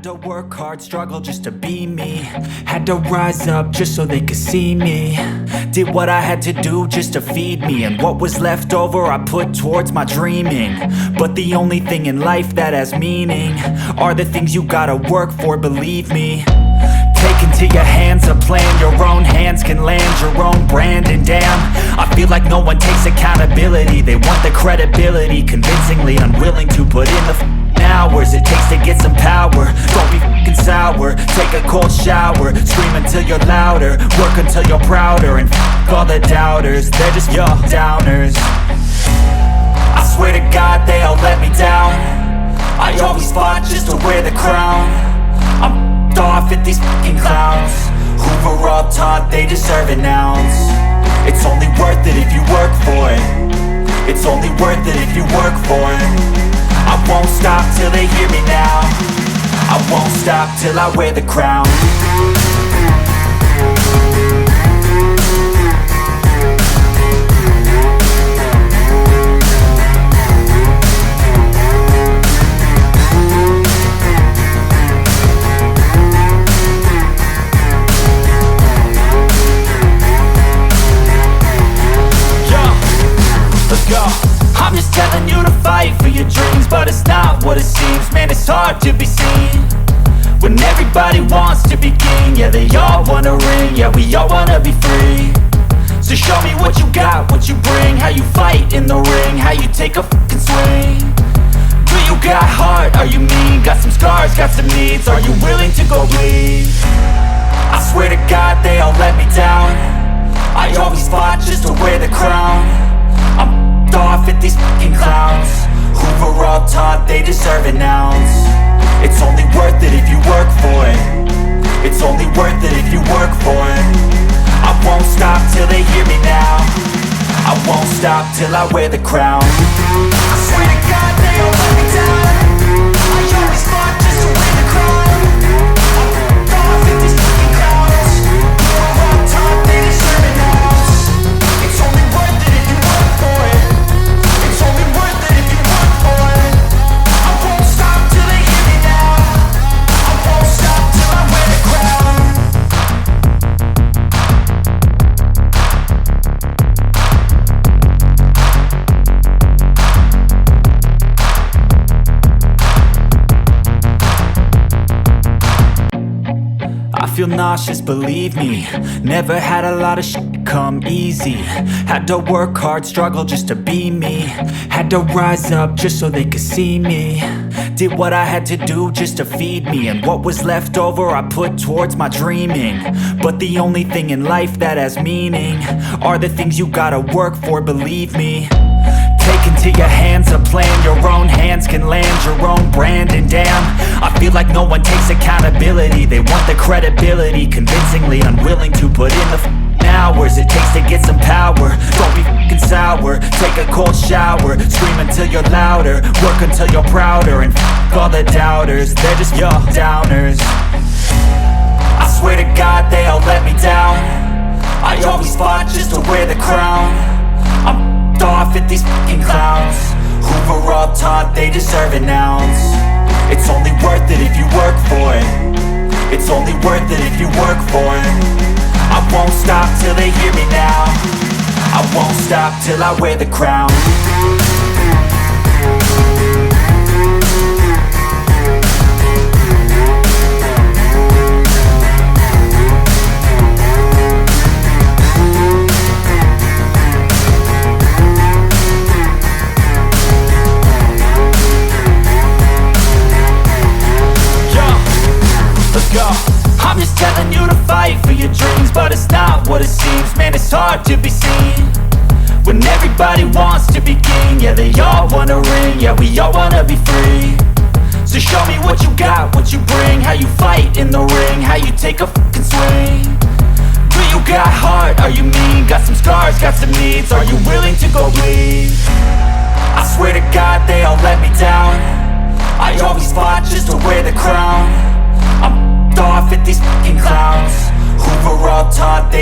Had to work hard, struggle just to be me. Had to rise up just so they could see me. Did what I had to do just to feed me, and what was left over I put towards my dreaming. But the only thing in life that has meaning are the things you gotta work for, believe me. Take into your hands a plan, your own hands can land your own brand. And damn, I feel like no one takes accountability. They want the credibility, convincingly unwilling to put in the hours it takes to get some power. Don't be f***ing sour, take a cold shower. Scream until you're louder, work until you're prouder. And f*** all the doubters, they're just your downers. I swear to God they all let me down. I always fought just to wear the crown. I'm off at these fucking clowns who were all taught they deserve an ounce. It's only worth it if you work for it. It's only worth it if you work for it. I won't stop till they hear me now. I won't stop till I wear the crown. I'm just telling you to fight for your dreams, but it's not what it seems. Man, it's hard to be seen when everybody wants to be king. Yeah, they all wanna ring, yeah, we all wanna be free. So show me what you got, what you bring, how you fight in the ring, how you take a fucking swing. Do you got heart, are you mean? Got some scars, got some needs, are you willing to go bleed? I swear to God they all let me down. I always fought just to wear the crown. I'm off at these fucking clowns who were all taught they deserve an ounce. It's only worth it if you work for it. It's only worth it if you work for it. I won't stop till they hear me now. I won't stop till I wear the crown. I swear to God they all let me down. I always fought just to wear the crown. I'm off at these fucking clowns who were all taught they deserve an ounce. It's only worth it if you work for it. It's only worth it if you work for it. I won't stop till they hear me now. I won't stop till I wear the crown. I feel nauseous, believe me. Never had a lot of shit come easy. Had to work hard, struggle just to be me. Had to rise up just so they could see me. Did what I had to do just to feed me, and what was left over I put towards my dreaming. But the only thing in life that has meaning are the things you gotta work for, believe me. Take into your hands a plan, your own hands can land your own brand. And damn, I feel like no one takes accountability. They want the credibility, convincingly unwilling to put in the hours it takes to get some power. Don't be f***ing sour, take a cold shower. Scream until you're louder, work until you're prouder. And f*** all the doubters, they're just your downers. I swear to God they all let me down. I always fought just to wear the crown. I'm off at these fucking clowns who were all taught they deserve an ounce. It's only worth it if you work for it. It's only worth it if you work for it. I won't stop till they hear me now. I won't stop till I wear the crown. I'm just telling you to fight for your dreams, but it's not what it seems. Man, it's hard to be seen when everybody wants to be king. Yeah, they all wanna ring, yeah, we all wanna be free. So show me what you got, what you bring, how you fight in the ring, how you take a fucking swing. Do you got heart, are you mean? Got some scars, got some needs, are you willing to go bleed? I swear to God they all let me down. I always fought just to wear the crown. I'm off at these fucking clowns who were all taught they